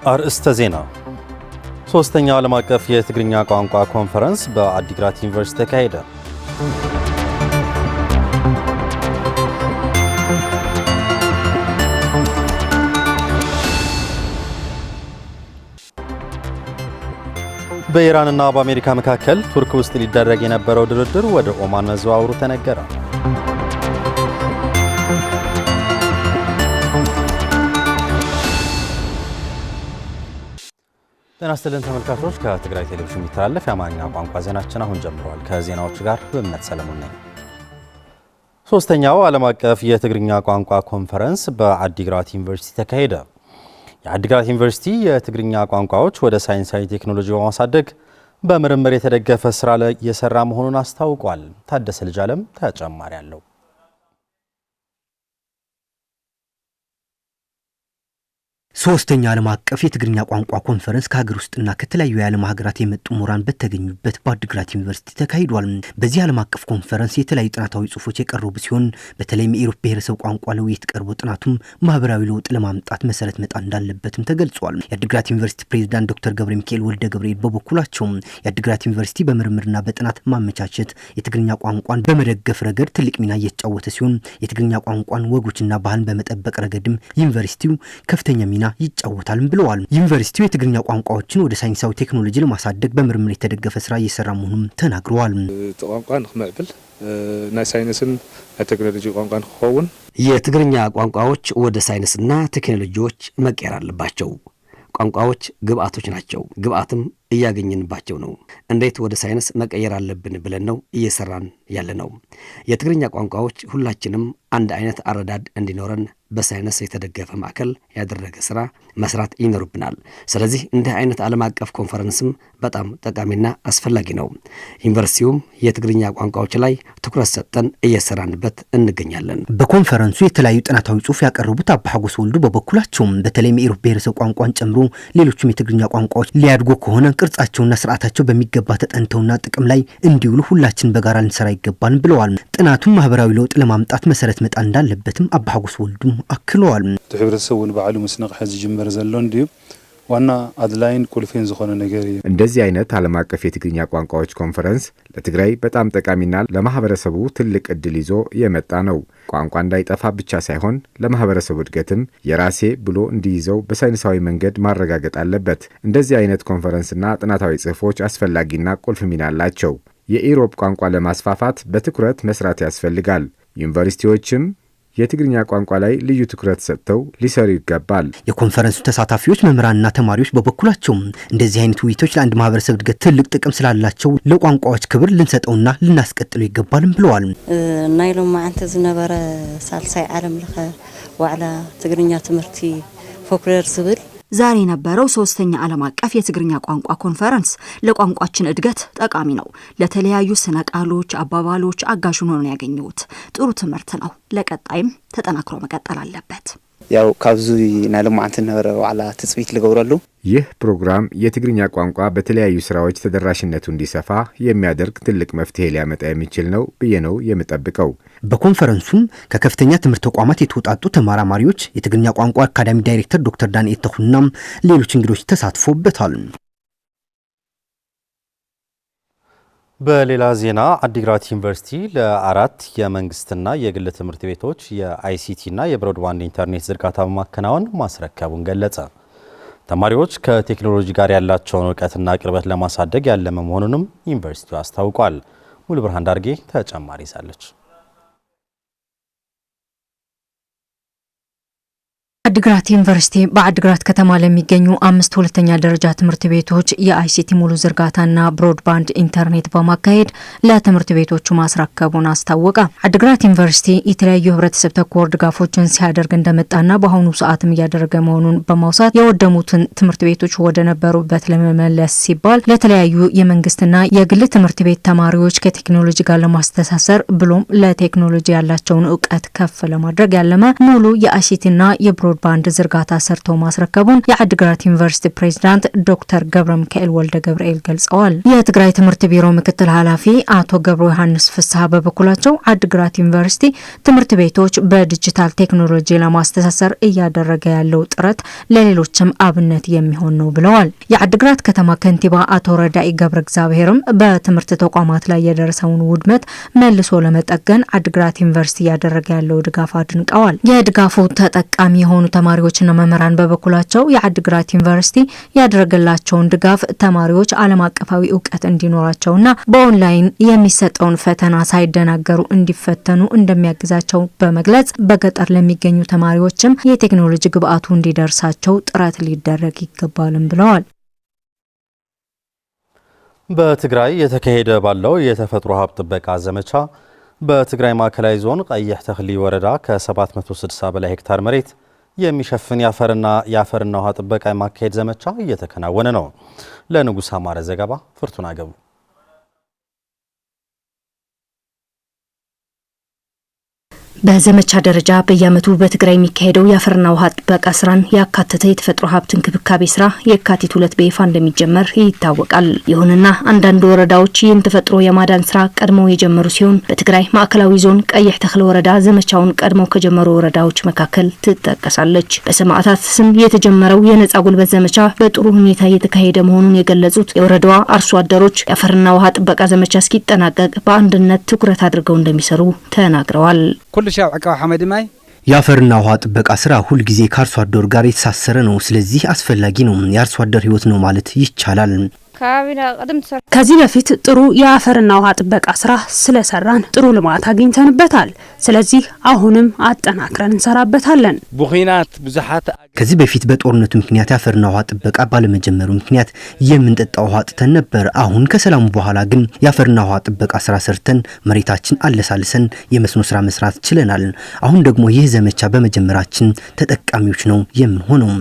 አርእስተ ዜና። ሶስተኛው ዓለም አቀፍ የትግርኛ ቋንቋ ኮንፈረንስ በአዲግራት ዩኒቨርሲቲ ተካሄደ። በኢራንና በአሜሪካ መካከል ቱርክ ውስጥ ሊደረግ የነበረው ድርድር ወደ ኦማን መዘዋወሩ ተነገረ። ጤና ይስጥልን ተመልካቾች፣ ከትግራይ ቴሌቪዥን የሚተላለፍ የአማርኛ ቋንቋ ዜናችን አሁን ጀምሯል። ከዜናዎቹ ጋር በእምነት ሰለሞን ነኝ። ሶስተኛው ዓለም አቀፍ የትግርኛ ቋንቋ ኮንፈረንስ በአዲግራት ዩኒቨርሲቲ ተካሄደ። የአዲግራት ዩኒቨርሲቲ የትግርኛ ቋንቋዎች ወደ ሳይንሳዊ ቴክኖሎጂ በማሳደግ በምርምር የተደገፈ ስራ ላይ እየሰራ መሆኑን አስታውቋል። ታደሰ ልጅ ዓለም ተጨማሪ አለው። ሶስተኛ ዓለም አቀፍ የትግርኛ ቋንቋ ኮንፈረንስ ከሀገር ውስጥና ከተለያዩ የዓለም ሀገራት የመጡ ምሁራን በተገኙበት በአዲግራት ዩኒቨርሲቲ ተካሂዷል። በዚህ ዓለም አቀፍ ኮንፈረንስ የተለያዩ ጥናታዊ ጽሑፎች የቀረቡ ሲሆን በተለይም የኢሮፕ ብሔረሰብ ቋንቋ ለውይይት ቀርቦ ጥናቱም ማህበራዊ ለውጥ ለማምጣት መሰረት መጣል እንዳለበትም ተገልጿል። የአዲግራት ዩኒቨርሲቲ ፕሬዝዳንት ዶክተር ገብረ ሚካኤል ወልደ ገብርኤል በበኩላቸው የአዲግራት ዩኒቨርሲቲ በምርምርና በጥናት ማመቻቸት የትግርኛ ቋንቋን በመደገፍ ረገድ ትልቅ ሚና እየተጫወተ ሲሆን የትግርኛ ቋንቋን ወጎችና ባህልን በመጠበቅ ረገድም ዩኒቨርሲቲው ከፍተኛ ሚና ይጫወታልም ብለዋል። ዩኒቨርሲቲው የትግርኛ ቋንቋዎችን ወደ ሳይንሳዊ ቴክኖሎጂ ለማሳደግ በምርምር የተደገፈ ስራ እየሰራ መሆኑን ተናግረዋል። ቋንቋን ክመዕብል ናይ ሳይንስን ናይ ቴክኖሎጂ ቋንቋን ክኸውን የትግርኛ ቋንቋዎች ወደ ሳይንስና ቴክኖሎጂዎች መቀየር አለባቸው። ቋንቋዎች ግብአቶች ናቸው። ግብአትም እያገኘንባቸው ነው። እንዴት ወደ ሳይንስ መቀየር አለብን ብለን ነው እየሰራን ያለ ነው። የትግርኛ ቋንቋዎች ሁላችንም አንድ አይነት አረዳድ እንዲኖረን በሳይንስ የተደገፈ ማዕከል ያደረገ ስራ መስራት ይኖርብናል። ስለዚህ እንዲህ አይነት ዓለም አቀፍ ኮንፈረንስም በጣም ጠቃሚና አስፈላጊ ነው። ዩኒቨርሲቲውም የትግርኛ ቋንቋዎች ላይ ትኩረት ሰጥተን እየሰራንበት እንገኛለን። በኮንፈረንሱ የተለያዩ ጥናታዊ ጽሑፍ ያቀረቡት አባ ሐጎስ ወልዱ በበኩላቸው በተለይም የኢሮፕ ብሔረሰብ ቋንቋን ጨምሮ ሌሎችም የትግርኛ ቋንቋዎች ሊያድጉ ከሆነ ቅርጻቸውና ስርዓታቸው በሚገባ ተጠንተውና ጥቅም ላይ እንዲውሉ ሁላችን በጋራ ልንሰራ ይገባል ብለዋል። ጥናቱም ማህበራዊ ለውጥ ለማምጣት መሰረት መጣል እንዳለበትም አባ ሐጎስ ወልዱ አክለዋል። ሕብረተሰቡን በዓሉ መስነቅ ሐዚ ጅመር ዘሎ እንዲሁ ዋና አድላይን ቁልፌን ዝኾነ ነገር እዩ። እንደዚህ አይነት ዓለም አቀፍ የትግርኛ ቋንቋዎች ኮንፈረንስ ለትግራይ በጣም ጠቃሚና ለማህበረሰቡ ትልቅ እድል ይዞ የመጣ ነው። ቋንቋ እንዳይጠፋ ብቻ ሳይሆን ለማህበረሰቡ እድገትም የራሴ ብሎ እንዲይዘው በሳይንሳዊ መንገድ ማረጋገጥ አለበት። እንደዚህ አይነት ኮንፈረንስና ጥናታዊ ጽሑፎች አስፈላጊና ቁልፍ ሚና አላቸው። የኢሮፕ ቋንቋ ለማስፋፋት በትኩረት መስራት ያስፈልጋል። ዩኒቨርሲቲዎችም የትግርኛ ቋንቋ ላይ ልዩ ትኩረት ሰጥተው ሊሰሩ ይገባል። የኮንፈረንሱ ተሳታፊዎች መምህራንና ተማሪዎች በበኩላቸው እንደዚህ አይነት ውይይቶች ለአንድ ማህበረሰብ እድገት ትልቅ ጥቅም ስላላቸው ለቋንቋዎች ክብር ልንሰጠውና ልናስቀጥለው ይገባልም ብለዋል። ናይሎም ማዓንተ ዝነበረ ሳልሳይ ዓለም ለኸ ዋዕላ ትግርኛ ትምህርቲ ፎክለር ዝብል ዛሬ የነበረው ሶስተኛ ዓለም አቀፍ የትግርኛ ቋንቋ ኮንፈረንስ ለቋንቋችን እድገት ጠቃሚ ነው። ለተለያዩ ስነ ቃሎች፣ አባባሎች አጋዥ ሆኖ ነው ያገኘሁት። ጥሩ ትምህርት ነው። ለቀጣይም ተጠናክሮ መቀጠል አለበት። ያው ካብዙ ናይሎም ማዓንተ ነበረ ዋዕላ ትጽቢት ልገብረሉ ይህ ፕሮግራም የትግርኛ ቋንቋ በተለያዩ ስራዎች ተደራሽነቱ እንዲሰፋ የሚያደርግ ትልቅ መፍትሄ ሊያመጣ የሚችል ነው ብዬ ነው የምጠብቀው። በኮንፈረንሱም ከከፍተኛ ትምህርት ተቋማት የተውጣጡ ተመራማሪዎች፣ የትግርኛ ቋንቋ አካዳሚ ዳይሬክተር ዶክተር ዳንኤል ተኹና ሌሎች እንግዶች ተሳትፎበታል። በሌላ ዜና አዲግራት ዩኒቨርሲቲ ለአራት የመንግስትና የግል ትምህርት ቤቶች የአይሲቲና የብሮድባንድ ኢንተርኔት ዝርጋታ በማከናወን ማስረከቡን ገለጸ። ተማሪዎች ከቴክኖሎጂ ጋር ያላቸውን እውቀትና ቅርበት ለማሳደግ ያለመ መሆኑንም ዩኒቨርሲቲው አስታውቋል። ሙሉ ብርሃን ዳርጌ ተጨማሪ ይዛለች። አዲግራት ዩኒቨርሲቲ በአዲግራት ከተማ ለሚገኙ 5 ሁለተኛ ደረጃ ትምህርት ቤቶች የአይሲቲ ሙሉ ዝርጋታና ብሮድባንድ ኢንተርኔት በማካሄድ ለትምህርት ቤቶቹ ማስረከቡን አስታወቀ። አዲግራት ዩኒቨርሲቲ የተለያዩ ህብረተሰብ ተኮር ድጋፎችን ሲያደርግ እንደመጣና በአሁኑ ሰዓትም እያደረገ መሆኑን በማውሳት የወደሙትን ትምህርት ቤቶች ወደ ነበሩበት ለመመለስ ሲባል ለተለያዩ የመንግስትና የግል ትምህርት ቤት ተማሪዎች ከቴክኖሎጂ ጋር ለማስተሳሰር ብሎም ለቴክኖሎጂ ያላቸውን እውቀት ከፍ ለማድረግ ያለመ ሙሉ የአይሲቲና የብሮድባንድ ብሮድባንድ ዝርጋታ ሰርቶ ማስረከቡን የአድግራት ዩኒቨርሲቲ ፕሬዝዳንት ዶክተር ገብረ ሚካኤል ወልደ ገብርኤል ገልጸዋል። የትግራይ ትምህርት ቢሮ ምክትል ኃላፊ አቶ ገብረ ዮሐንስ ፍስሐ በበኩላቸው አድግራት ዩኒቨርሲቲ ትምህርት ቤቶች በዲጂታል ቴክኖሎጂ ለማስተሳሰር እያደረገ ያለው ጥረት ለሌሎችም አብነት የሚሆን ነው ብለዋል። የአድግራት ከተማ ከንቲባ አቶ ረዳኢ ገብረ እግዚአብሔርም በትምህርት ተቋማት ላይ የደረሰውን ውድመት መልሶ ለመጠገን አድግራት ዩኒቨርሲቲ ያደረገ ያለው ድጋፍ አድንቀዋል። የድጋፉ ተጠቃሚ የሆኑ ተማሪዎችና መምህራን በበኩላቸው የአድግራት ዩኒቨርሲቲ ያደረገላቸውን ድጋፍ ተማሪዎች ዓለም አቀፋዊ እውቀት እንዲኖራቸውና በኦንላይን የሚሰጠውን ፈተና ሳይደናገሩ እንዲፈተኑ እንደሚያግዛቸው በመግለጽ በገጠር ለሚገኙ ተማሪዎችም የቴክኖሎጂ ግብአቱ እንዲደርሳቸው ጥረት ሊደረግ ይገባልም ብለዋል። በትግራይ የተካሄደ ባለው የተፈጥሮ ሀብት ጥበቃ ዘመቻ በትግራይ ማዕከላዊ ዞን ቀይሕ ተክሊ ወረዳ ከ760 በላይ ሄክታር መሬት የሚሸፍን የአፈርና ውሃ ጥበቃ የማካሄድ ዘመቻ እየተከናወነ ነው። ለንጉስ አማረ ዘገባ ፍርቱና ገቡ። በዘመቻ ደረጃ በየዓመቱ በትግራይ የሚካሄደው የአፈርና ውሃ ጥበቃ ስራን ያካተተ የተፈጥሮ ሀብት እንክብካቤ ስራ የካቲት 2 በይፋ እንደሚጀመር ይታወቃል። ይሁንና አንዳንድ ወረዳዎች ይህን ተፈጥሮ የማዳን ስራ ቀድመው የጀመሩ ሲሆን በትግራይ ማዕከላዊ ዞን ቀይሕ ተክሊ ወረዳ ዘመቻውን ቀድመው ከጀመሩ ወረዳዎች መካከል ትጠቀሳለች። በሰማዕታት ስም የተጀመረው የነጻ ጉልበት ዘመቻ በጥሩ ሁኔታ እየተካሄደ መሆኑን የገለጹት የወረዳዋ አርሶ አደሮች የአፈርና ውሃ ጥበቃ ዘመቻ እስኪጠናቀቅ በአንድነት ትኩረት አድርገው እንደሚሰሩ ተናግረዋል። የአፈርና ውሃ ጥበቃ ስራ ሁል ጊዜ ከአርሶ አደር ጋር የተሳሰረ ነው። ስለዚህ አስፈላጊ ነው። የአርሶ አደር ህይወት ነው ማለት ይቻላል። ከዚህ በፊት ጥሩ የአፈርና ውሃ ጥበቃ ስራ ስለሰራን ጥሩ ልማት አግኝተንበታል። ስለዚህ አሁንም አጠናክረን እንሰራበታለን። ከዚህ በፊት በጦርነቱ ምክንያት የአፈርና ውሃ ጥበቃ ባለመጀመሩ ምክንያት የምንጠጣው ውሃ አጥተን ነበር። አሁን ከሰላሙ በኋላ ግን የአፈርና ውሃ ጥበቃ ስራ ሰርተን መሬታችን አለሳልሰን የመስኖ ስራ መስራት ችለናል። አሁን ደግሞ ይህ ዘመቻ በመጀመራችን ተጠቃሚዎች ነው የምንሆነው።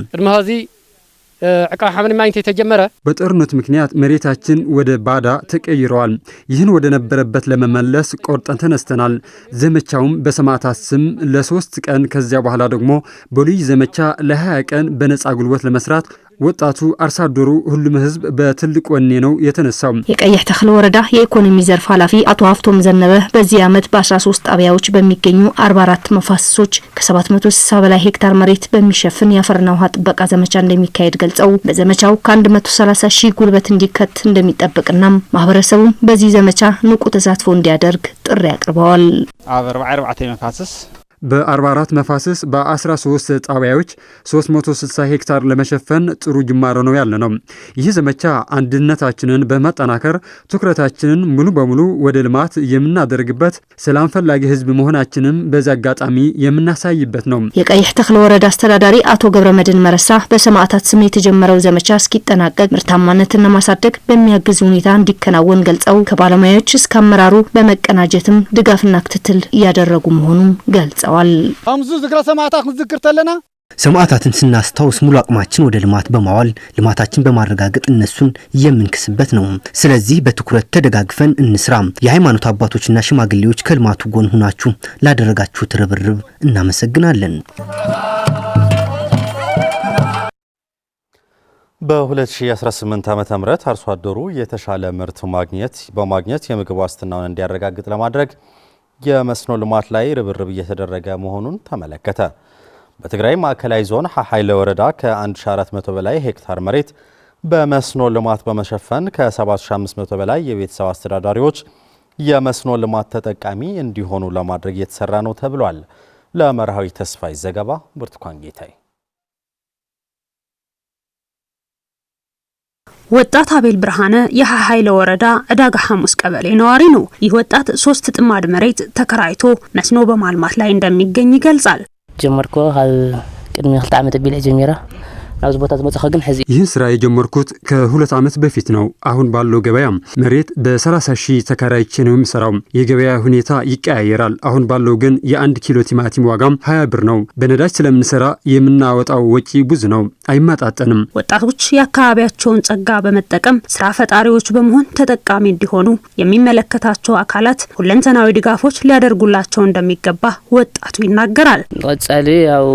ዕቃ ሐመን ማግኘት የተጀመረ በጦርነቱ ምክንያት መሬታችን ወደ ባዳ ተቀይሯል። ይህን ወደ ነበረበት ለመመለስ ቆርጠን ተነስተናል። ዘመቻውም በሰማዕታት ስም ለ3 ቀን ከዚያ በኋላ ደግሞ በልዩ ዘመቻ ለ20 ቀን በነጻ ጉልበት ለመስራት ወጣቱ አርሶ አደሩ ሁሉም ህዝብ በትልቅ ወኔ ነው የተነሳው። የቀይሕ ተክሊ ወረዳ የኢኮኖሚ ዘርፍ ኃላፊ አቶ ሀፍቶም ዘነበ በዚህ ዓመት በ13 ጣቢያዎች በሚገኙ 44 መፋሰሶች ከ760 በላይ ሄክታር መሬት በሚሸፍን የአፈርና ውሃ ጥበቃ ዘመቻ እንደሚካሄድ ገልጸው በዘመቻው ከ130 ሺህ ጉልበት እንዲከት እንደሚጠበቅና ማህበረሰቡ በዚህ ዘመቻ ንቁ ተሳትፎ እንዲያደርግ ጥሪ አቅርበዋል። 44 መፋሰስ በ44 መፋሰስ በ13 ጣቢያዎች 360 ሄክታር ለመሸፈን ጥሩ ጅማሮ ነው ያለ ነው። ይህ ዘመቻ አንድነታችንን በማጠናከር ትኩረታችንን ሙሉ በሙሉ ወደ ልማት የምናደርግበት ሰላም ፈላጊ ህዝብ መሆናችንን በዛ አጋጣሚ የምናሳይበት ነው። የቀይሕ ተክሊ ወረዳ አስተዳዳሪ አቶ ገብረመድህን መረሳ በሰማዕታት ስም የተጀመረው ዘመቻ እስኪጠናቀቅ ምርታማነትን ለማሳደግ በሚያግዝ ሁኔታ እንዲከናወን ገልጸው ከባለሙያዎች እስከ አመራሩ በመቀናጀትም ድጋፍና ክትትል እያደረጉ መሆኑን ገልጸዋል። አምዙ ዝክረ ሰማዕታት ንዝክር ተለና ሰማዕታትን ስናስታውስ ሙሉ አቅማችን ወደ ልማት በማዋል ልማታችን በማረጋገጥ እነሱን የምንክስበት ነው። ስለዚህ በትኩረት ተደጋግፈን እንስራ። የሃይማኖት አባቶችና ሽማግሌዎች ከልማቱ ጎን ሆናችሁ ላደረጋችሁት ርብርብ እናመሰግናለን። በ2018 ዓ.ም አርሶ አደሩ የተሻለ ምርት በማግኘት የምግብ ዋስትናውን እንዲያረጋግጥ ለማድረግ የመስኖ ልማት ላይ ርብርብ እየተደረገ መሆኑን ተመለከተ። በትግራይ ማዕከላዊ ዞን ሐሓይለ ወረዳ ከ1400 በላይ ሄክታር መሬት በመስኖ ልማት በመሸፈን ከ7500 በላይ የቤተሰብ አስተዳዳሪዎች የመስኖ ልማት ተጠቃሚ እንዲሆኑ ለማድረግ እየተሰራ ነው ተብሏል። ለመርሃዊ ተስፋይ ዘገባ ብርቱካን ጌታይ። ወጣት አቤል ብርሃነ የሐሓይለ ወረዳ ዕዳጋ ሐሙስ ቀበሌ ነዋሪ ነው። ይህ ወጣት 3 ጥማድ መሬት ተከራይቶ መስኖ በማልማት ላይ እንደሚገኝ ይገልጻል። ጀመርኩ ቅድሚ 2 ዓመት ቢል ጀመራ ናውዝ ቦታ ዝመጽኸ ግን ሕዚ ይህን ስራ የጀመርኩት ከ2 ዓመት በፊት ነው። አሁን ባለው ገበያ መሬት በ30 ሺህ ተከራይቼ ነው የምሰራው። የገበያ ሁኔታ ይቀያየራል። አሁን ባለው ግን የ1 ኪሎ ቲማቲም ዋጋም 20 ብር ነው። በነዳጅ ስለምንሰራ የምናወጣው ወጪ ብዙ ነው፣ አይመጣጠንም። ወጣቶች የአካባቢያቸውን ጸጋ በመጠቀም ስራ ፈጣሪዎች በመሆን ተጠቃሚ እንዲሆኑ የሚመለከታቸው አካላት ሁለንተናዊ ድጋፎች ሊያደርጉላቸው እንደሚገባ ወጣቱ ይናገራል። ወጻሊ ያው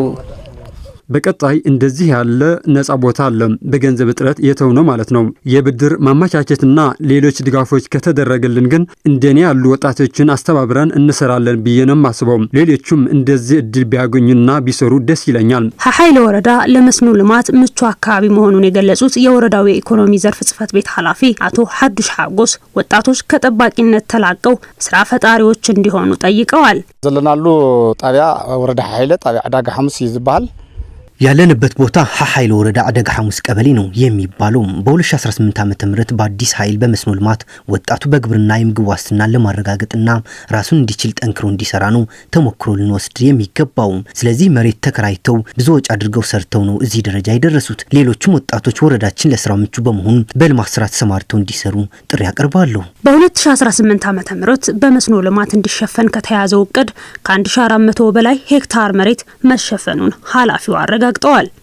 በቀጣይ እንደዚህ ያለ ነጻ ቦታ አለ በገንዘብ እጥረት የተውነው ማለት ነው። የብድር ማመቻቸትና ሌሎች ድጋፎች ከተደረገልን ግን እንደኔ ያሉ ወጣቶችን አስተባብረን እንሰራለን ብዬ ነው የማስበው። ሌሎችም እንደዚህ እድል ቢያገኙና ቢሰሩ ደስ ይለኛል። ሀሓይለ ወረዳ ለመስኖ ልማት ምቹ አካባቢ መሆኑን የገለጹት የወረዳው የኢኮኖሚ ዘርፍ ጽሕፈት ቤት ኃላፊ አቶ ሐዱሽ ሐጎስ ወጣቶች ከጠባቂነት ተላቀው ስራ ፈጣሪዎች እንዲሆኑ ጠይቀዋል። ዘለናሉ ጣቢያ ወረዳ ሀሓይለ ጣቢያ አዳጋ ሐሙስ ይዝባል ያለንበት ቦታ ሀሓይለ ወረዳ አደጋ ሐሙስ ቀበሌ ነው የሚባለው። በ2018 ዓመተ ምህረት በአዲስ ኃይል በመስኖ ልማት ወጣቱ በግብርና የምግብ ዋስትናን ለማረጋገጥና ራሱን እንዲችል ጠንክሮ እንዲሰራ ነው ተሞክሮ ልንወስድ የሚገባው። ስለዚህ መሬት ተከራይተው ብዙ ወጪ አድርገው ሰርተው ነው እዚህ ደረጃ የደረሱት። ሌሎችም ወጣቶች ወረዳችን ለስራው ምቹ በመሆኑ በልማት ስራ ተሰማርተው እንዲሰሩ ጥሪ ያቀርባለሁ። በ2018 ዓመተ ምህረት በመስኖ ልማት እንዲሸፈን ከተያዘው እቅድ ከ1400 በላይ ሄክታር መሬት መሸፈኑን ኃላፊው አረጋግጠዋል።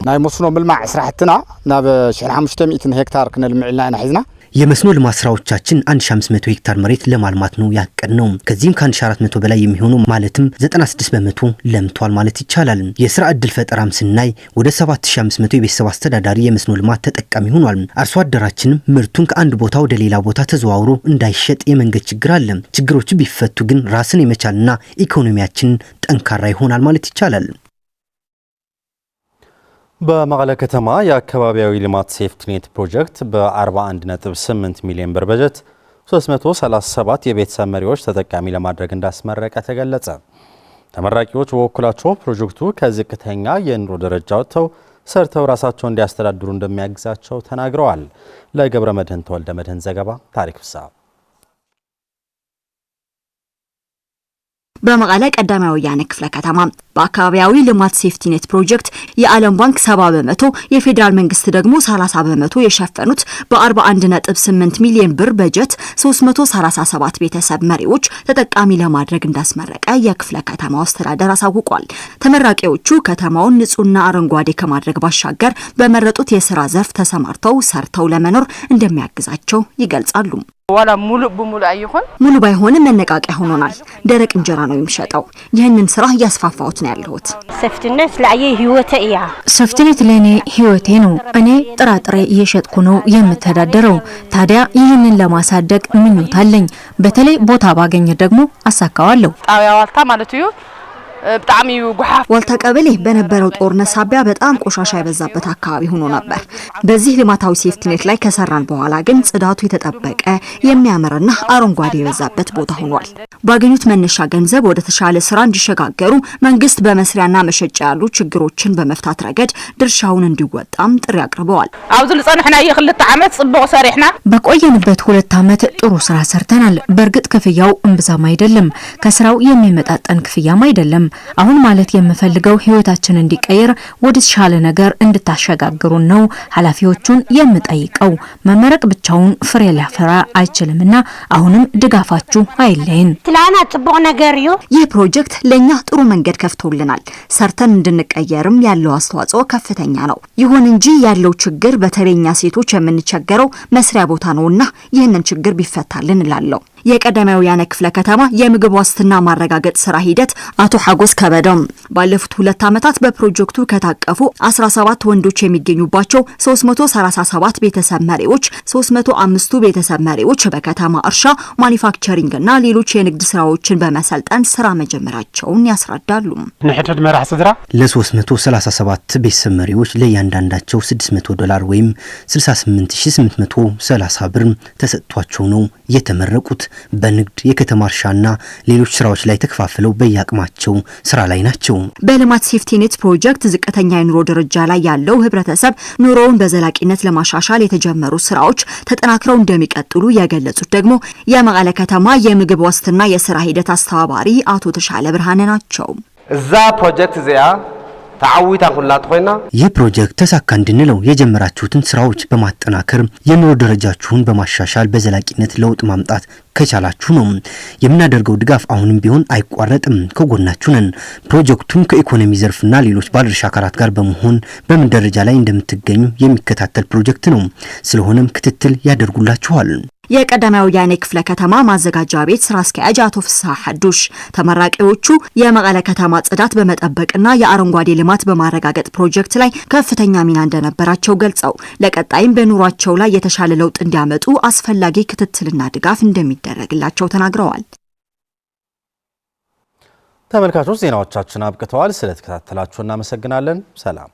ናይ መስኖ ምልማዕ ስራሕትና ናብ 1500 ሄክታር ክነልምዕልና ኢና ሒዝና የመስኖ ልማት ስራዎቻችን 1500 ሄክታር መሬት ለማልማት ነው ያቀድነው። ከዚህም ከ1400 በላይ የሚሆኑ ማለትም 96% ለምቷል ማለት ይቻላል። የስራ ዕድል ፈጠራም ስናይ ወደ 7500 የቤተሰብ አስተዳዳሪ የመስኖ ልማት ተጠቃሚ ሆኗል። አርሶ አደራችንም ምርቱን ከአንድ ቦታ ወደ ሌላ ቦታ ተዘዋውሮ እንዳይሸጥ የመንገድ ችግር አለ። ችግሮቹ ቢፈቱ ግን ራስን የመቻልና ኢኮኖሚያችን ጠንካራ ይሆናል ማለት ይቻላል። በመቀለ ከተማ የአካባቢያዊ ልማት ሴፍቲኔት ፕሮጀክት በ41.8 ሚሊዮን ብር በጀት 337 የቤተሰብ መሪዎች ተጠቃሚ ለማድረግ እንዳስመረቀ ተገለጸ። ተመራቂዎች በበኩላቸው ፕሮጀክቱ ከዝቅተኛ የኑሮ ደረጃ ወጥተው ሰርተው ራሳቸውን እንዲያስተዳድሩ እንደሚያግዛቸው ተናግረዋል። ለገብረ መድህን ተወልደ መድህን ዘገባ ታሪክ ፍሳ። በመቀለ ቀዳማዊ ወያነ ክፍለ ከተማ በአካባቢያዊ ልማት ሴፍቲኔት ፕሮጀክት የዓለም ባንክ 70%፣ የፌዴራል መንግስት ደግሞ 30% የሸፈኑት በ41.8 ሚሊዮን ብር በጀት 337 ቤተሰብ መሪዎች ተጠቃሚ ለማድረግ እንዳስመረቀ የክፍለ ከተማው አስተዳደር አሳውቋል። ተመራቂዎቹ ከተማውን ንጹህና አረንጓዴ ከማድረግ ባሻገር በመረጡት የስራ ዘርፍ ተሰማርተው ሰርተው ለመኖር እንደሚያግዛቸው ይገልጻሉ። ዋላ ሙሉ በሙሉ አይሆን ሙሉ ባይሆንም መነቃቂያ ሆኖናል። ደረቅ እንጀራ ነው የሚሸጠው። ይህንን ስራ እያስፋፋሁት ነው ያለሁት። ሴፍቲኔት ለአየ ህይወቴ ያ ሴፍቲኔት ለኔ ህይወቴ ነው። እኔ ጥራጥሬ እየሸጥኩ ነው የምተዳደረው። ታዲያ ይህንን ለማሳደግ ምኞት አለኝ። በተለይ ቦታ ባገኘ ደግሞ አሳካዋለሁ። ጣቢያ ዋልታ ማለት እዩ በጣም ይጉሐፍ ዋልታ ቀበሌ በነበረው ጦርነት ሳቢያ በጣም ቆሻሻ የበዛበት አካባቢ ሆኖ ነበር። በዚህ ልማታዊ ሴፍቲኔት ላይ ከሰራን በኋላ ግን ጽዳቱ የተጠበቀ የሚያምርና አረንጓዴ የበዛበት ቦታ ሆኗል። ባገኙት መነሻ ገንዘብ ወደ ተሻለ ስራ እንዲሸጋገሩ መንግስት በመስሪያና መሸጫ ያሉ ችግሮችን በመፍታት ረገድ ድርሻውን እንዲወጣም ጥሪ አቅርበዋል። አውዝ ልጸንሕና የክልተ ዓመት ጽብቅ ሰሪሕና በቆየንበት 2 ዓመት ጥሩ ስራ ሰርተናል። በእርግጥ ክፍያው እምብዛም አይደለም፣ ከስራው የሚመጣጠን ክፍያም አይደለም። አሁን ማለት የምፈልገው ህይወታችን እንዲቀየር ወደ ተሻለ ነገር እንድታሸጋግሩ ነው ኃላፊዎቹን የምጠይቀው። መመረቅ ብቻውን ፍሬ ሊያፈራ አይችልምና አሁንም ድጋፋችሁ አይለይን። ትላና ጽብቅ ነገር እዩ። ይህ ፕሮጀክት ለኛ ጥሩ መንገድ ከፍቶልናል። ሰርተን እንድንቀየርም ያለው አስተዋጽኦ ከፍተኛ ነው። ይሁን እንጂ ያለው ችግር በተለይኛ ሴቶች የምንቸገረው መስሪያ ቦታ ነውና ይህንን ችግር ቢፈታልን እላለሁ። የቀዳማዊ ወያነ ክፍለ ከተማ የምግብ ዋስትና ማረጋገጥ ስራ ሂደት አቶ ሐጎስ ከበደም ባለፉት 2 ዓመታት በፕሮጀክቱ ከታቀፉ 17 ወንዶች የሚገኙባቸው 337 ቤተሰብ መሪዎች 305ቱ ቤተሰብ መሪዎች በከተማ እርሻ፣ ማኒፋክቸሪንግ እና ሌሎች የንግድ ስራዎችን በመሰልጠን ስራ መጀመራቸውን ያስረዳሉ። ንሕድድ መራህ ስድራ ለ337 ቤተሰብ መሪዎች ለእያንዳንዳቸው $600 ወይም 68830 ብር ተሰጥቷቸው ነው የተመረቁት። በንግድ የከተማ እርሻና ሌሎች ስራዎች ላይ ተከፋፍለው በያቅማቸው ስራ ላይ ናቸው። በልማት ሴፍቲኔት ፕሮጀክት ዝቅተኛ የኑሮ ደረጃ ላይ ያለው ህብረተሰብ ኑሮውን በዘላቂነት ለማሻሻል የተጀመሩ ስራዎች ተጠናክረው እንደሚቀጥሉ የገለጹት ደግሞ የመቀለ ከተማ የምግብ ዋስትና የስራ ሂደት አስተባባሪ አቶ ተሻለ ብርሃነ ናቸው። እዛ ፕሮጀክት ዚያ ታውይታ ሁላት ኮይና ይህ ፕሮጀክት ተሳካ እንድንለው የጀመራችሁትን ስራዎች በማጠናከር የኑሮ ደረጃችሁን በማሻሻል በዘላቂነት ለውጥ ማምጣት ከቻላችሁ ነው። የምናደርገው ድጋፍ አሁንም ቢሆን አይቋረጥም፣ ከጎናችሁ ነን። ፕሮጀክቱም ከኢኮኖሚ ዘርፍና ሌሎች ባለድርሻ አካላት ጋር በመሆን በምን ደረጃ ላይ እንደምትገኙ የሚከታተል ፕሮጀክት ነው። ስለሆነም ክትትል ያደርጉላችኋል። የቀዳማዊ ወያኔ ክፍለ ከተማ ማዘጋጃ ቤት ስራ አስኪያጅ አቶ ፍስሐ ሐዱሽ ተመራቂዎቹ የመቀለ ከተማ ጽዳት በመጠበቅና የአረንጓዴ ልማት በማረጋገጥ ፕሮጀክት ላይ ከፍተኛ ሚና እንደነበራቸው ገልጸው ለቀጣይም በኑሯቸው ላይ የተሻለ ለውጥ እንዲያመጡ አስፈላጊ ክትትልና ድጋፍ እንደሚደረግላቸው ተናግረዋል። ተመልካቾች ዜናዎቻችን አብቅተዋል። ስለተከታተላችሁ እናመሰግናለን። ሰላም